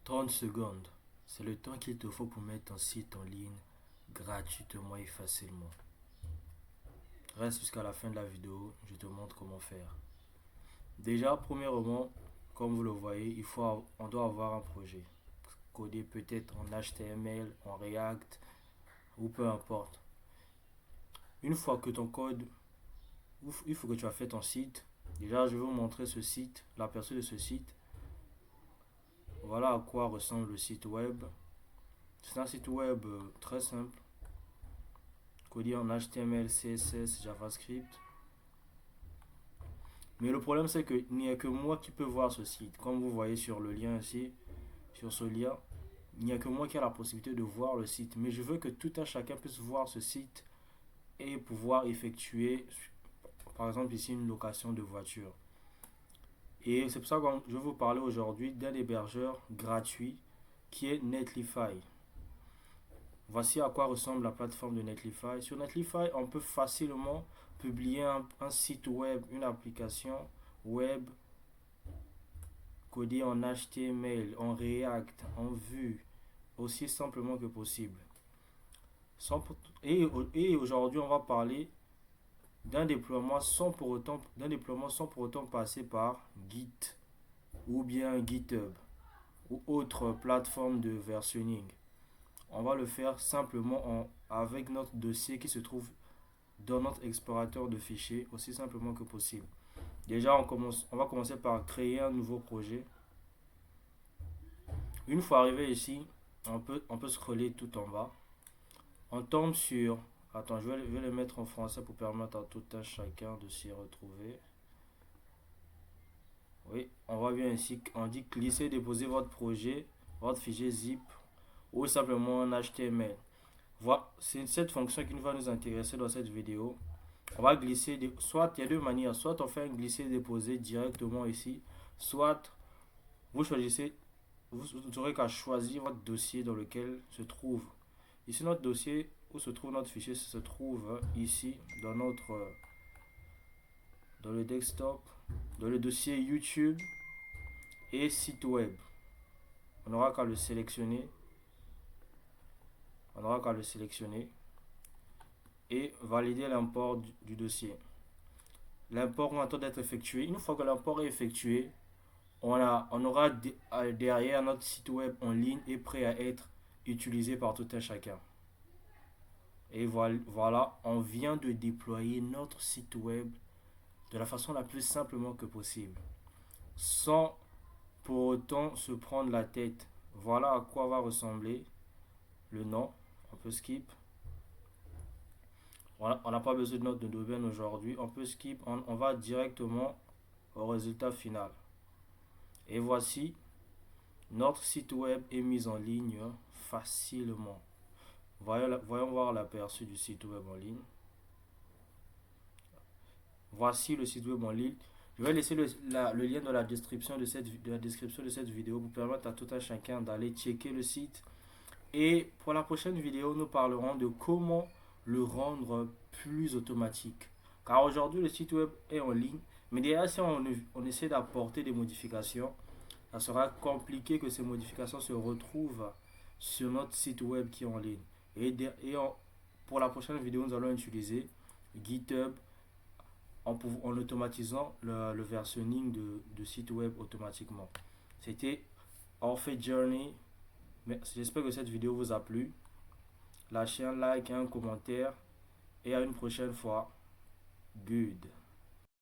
30 secondes, c'est le temps qu'il te faut pour mettre ton site en ligne gratuitement et facilement. Reste jusqu'à la fin de la vidéo, je te montre comment faire. Déjà, premièrement, comme vous le voyez, on doit avoir un projet. Codé peut-être en HTML, en React, ou peu importe. Une fois que ton code, il faut que tu as fait ton site. Déjà, je vais vous montrer ce site, l'aperçu de ce site. Voilà à quoi ressemble le site web. C'est un site web très simple, codé en HTML, CSS, JavaScript. Mais le problème, c'est qu'il n'y a que moi qui peux voir ce site. Comme vous voyez sur le lien ici, sur ce lien, il n'y a que moi qui a la possibilité de voir le site. Mais je veux que tout un chacun puisse voir ce site et pouvoir effectuer, par exemple ici, une location de voiture. Et c'est pour ça que je vais vous parler aujourd'hui d'un hébergeur gratuit qui est Netlify. Voici à quoi ressemble la plateforme de Netlify. Sur Netlify, on peut facilement publier un site web, une application web codée en HTML, en React, en Vue, aussi simplement que possible. Et aujourd'hui, on va parler d'un déploiement sans pour autant passer par Git ou bien GitHub ou autre plateforme de versionning. On va le faire simplement avec notre dossier qui se trouve dans notre explorateur de fichiers aussi simplement que possible. Déjà, on va commencer par créer un nouveau projet. Une fois arrivé ici, on peut scroller tout en bas. On tombe sur... Attends, je vais le mettre en français pour permettre à tout un chacun de s'y retrouver. Oui, on voit bien ici, on dit glisser, déposer votre projet, votre fichier zip ou simplement en HTML. Voilà, c'est cette fonction qui va nous intéresser dans cette vidéo. On va glisser, soit il y a deux manières, soit on fait un glisser-déposer directement ici, soit vous choisissez, vous n'aurez qu'à choisir votre dossier dans lequel se trouve. Ici notre dossier, où se trouve notre fichier, se trouve ici dans le desktop, dans le dossier YouTube et site web. On n'aura qu'à le sélectionner. On n'aura qu'à le sélectionner et valider l'import du dossier. L'import attend d'être effectué. Une fois que l'import est effectué, on aura derrière notre site web en ligne et prêt à être utilisé par tout un chacun. Et voilà, on vient de déployer notre site web de la façon la plus simplement que possible, sans pour autant se prendre la tête. Voilà à quoi va ressembler le nom. On peut skip. Voilà, on n'a pas besoin de notre domaine aujourd'hui. On peut skip. On va directement au résultat final. Et voici, notre site web est mis en ligne facilement. Voyons voir l'aperçu du site web en ligne. Voici le site web en ligne. Je vais laisser le lien dans la description de cette vidéo pour permettre à tout un chacun d'aller checker le site. Et pour la prochaine vidéo, nous parlerons de comment le rendre plus automatique. Car aujourd'hui, le site web est en ligne. Mais derrière, si on essaie d'apporter des modifications, ça sera compliqué que ces modifications se retrouvent sur notre site web qui est en ligne. Pour la prochaine vidéo, nous allons utiliser GitHub en automatisant le versionning de site web automatiquement. C'était Orphe Journey. J'espère que cette vidéo vous a plu. Lâchez un like et un commentaire. Et à une prochaine fois. Good.